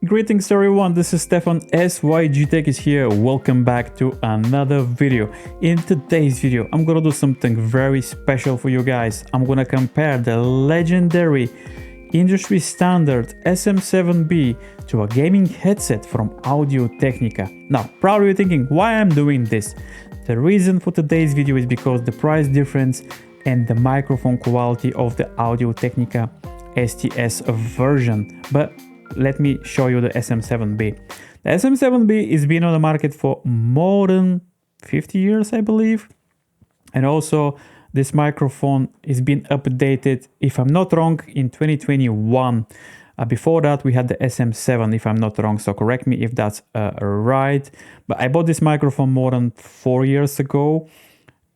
Greetings everyone, this is Stefan, SYG Tech is here. Welcome back to another video. In today's video, I'm gonna do something very special for you guys. I'm gonna compare the legendary industry standard SM7B to a gaming headset from Audio-Technica. Now, probably thinking why I'm doing this. The reason for today's video is because the price difference and the microphone quality of the Audio-Technica STS version. But let me show you the SM7B. The SM7B has been on the market for more than 50 years, I believe. And also this microphone is been updated, if I'm not wrong, in 2021. Before that, we had the SM7, if I'm not wrong, so correct me if that's right. But I bought this microphone more than 4 years ago,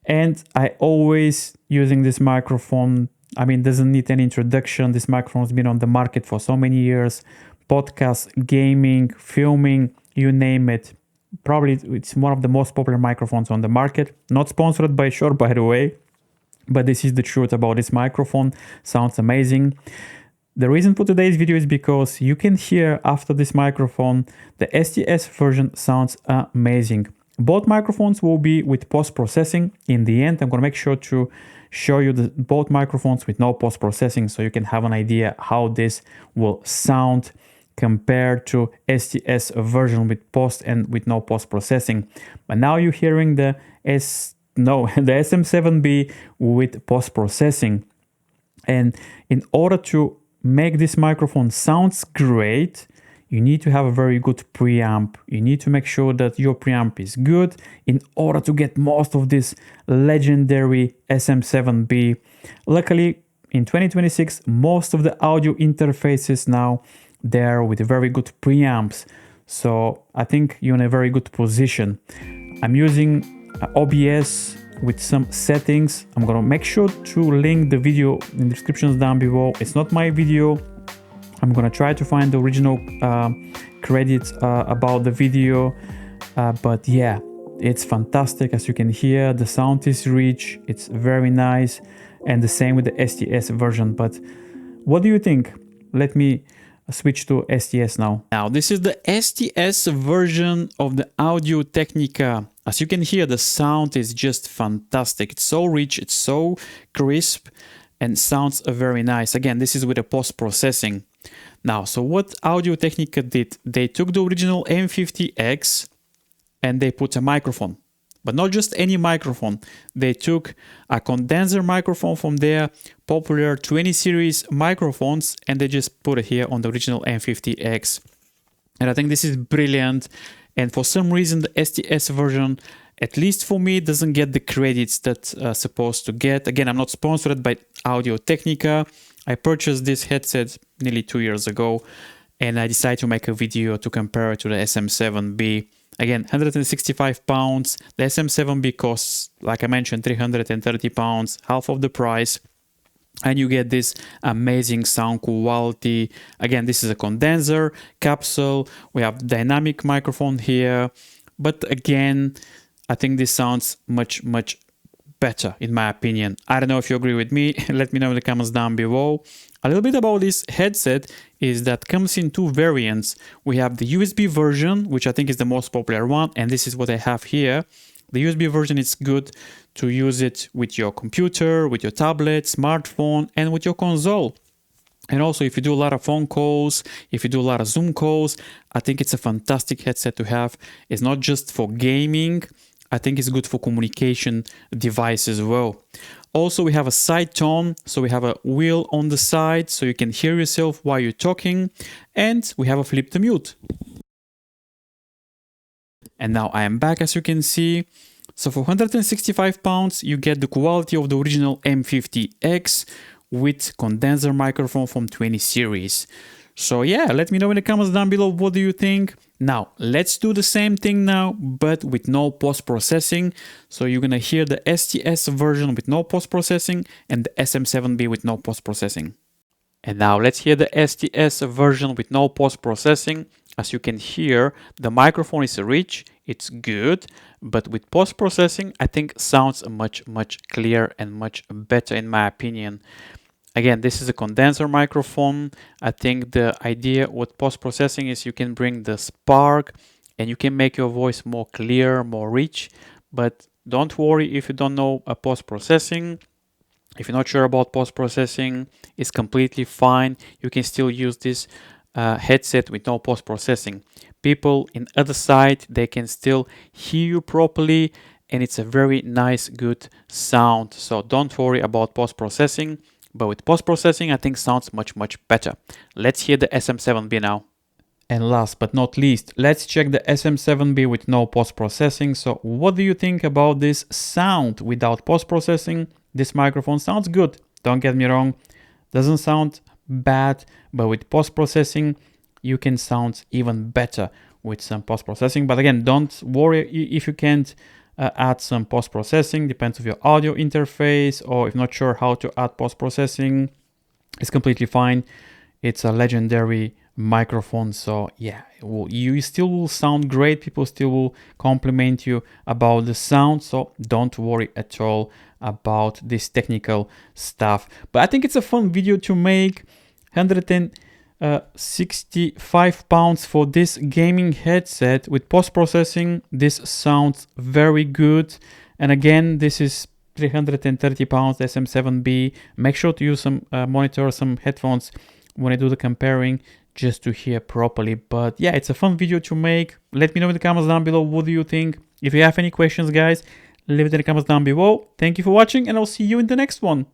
and I always using this microphone. I mean, doesn't need any introduction. This microphone has been on the market for so many years. Podcasts, gaming, filming, you name it. Probably it's one of the most popular microphones on the market. Not sponsored by Shure, by the way, but this is the truth about this microphone. Sounds amazing. The reason for today's video is because you can hear after this microphone, the STS version sounds amazing. Both microphones will be with post-processing. In the end, I'm going to make sure to show you both microphones with no post-processing so you can have an idea how this will sound compared to STS version with post and with no post-processing. But now you're hearing the SM7B with post-processing. And in order to make this microphone sounds great, you need to have a very good preamp. You need to make sure that your preamp is good in order to get most of this legendary SM7B. Luckily, in 2026, most of the audio interfaces now, they're with very good preamps. So I think you're in a very good position. I'm using OBS with some settings. I'm gonna make sure to link the video in the descriptions down below. It's not my video. I'm gonna try to find the original credits about the video, but yeah, it's fantastic. As you can hear, the sound is rich, it's very nice, and the same with the STS version. But what do you think? Let me switch to STS now. Now, this is the STS version of the Audio-Technica. As you can hear, the sound is just fantastic. It's so rich, it's so crisp, and sounds very nice. Again, this is with a post-processing. Now, so what Audio-Technica did, they took the original M50X and they put a microphone, but not just any microphone. They took a condenser microphone from their popular 20 series microphones and they just put it here on the original M50X. And I think this is brilliant. And for some reason, the STS version, at least for me, doesn't get the credits that's supposed to get. Again, I'm not sponsored by Audio-Technica. I purchased this headset nearly 2 years ago, and I decided to make a video to compare it to the SM7B. Again, 165 pounds. The SM7B costs, like I mentioned, 330 pounds, half of the price. And you get this amazing sound quality. Again, this is a condenser capsule. We have dynamic microphone here. But again, I think this sounds much better in my opinion. I don't know if you agree with me. Let me know in the comments down below. A little bit about this headset is that comes in two variants. We have the USB version, which I think is the most popular one, and this is what I have here. The USB version is good to use it with your computer, with your tablet, smartphone, and with your console. And also, if you do a lot of phone calls, if you do a lot of Zoom calls, I think it's a fantastic headset to have. It's not just for gaming. I think it's good for communication device as well. Also, we have a side tone, so we have a wheel on the side, so you can hear yourself while you're talking, and we have a flip to mute. And now I am back, as you can see. So for 165 pounds, you get the quality of the original M50X with condenser microphone from 20 series. So yeah, let me know in the comments down below, what do you think? Now, let's do the same thing now, but with no post-processing. So you're gonna hear the STS version with no post-processing and the SM7B with no post-processing. And now let's hear the STS version with no post-processing. As you can hear, the microphone is rich, it's good, but with post-processing, I think sounds much clearer and much better in my opinion. Again, this is a condenser microphone. I think the idea with post-processing is you can bring the spark and you can make your voice more clear, more rich. But don't worry if you don't know a post-processing. If you're not sure about post-processing, it's completely fine. You can still use this headset with no post-processing. People in other side, they can still hear you properly, and it's a very nice, good sound. So don't worry about post-processing. But with post-processing, I think sounds much, much better. Let's hear the SM7B now. And last but not least, let's check the SM7B with no post-processing. So what do you think about this sound without post-processing? This microphone sounds good, don't get me wrong. Doesn't sound bad, but with post-processing, you can sound even better with some post-processing. But again, don't worry if you can't add some post-processing. Depends on your audio interface, or if not sure how to add post-processing, it's completely fine. It's a legendary microphone, so yeah, you still will sound great. People still will compliment you about the sound, so don't worry at all about this technical stuff. But I think it's a fun video to make. 165 pounds for this gaming headset. With post-processing, this sounds very good. And again, this is 330 pounds SM7B. Make sure to use some monitor, some headphones when I do the comparing, just to hear properly. But yeah, it's a fun video to make. Let me know in the comments down below, what do you think? If you have any questions, guys, leave it in the comments down below. Thank you for watching, and I'll see you in the next one.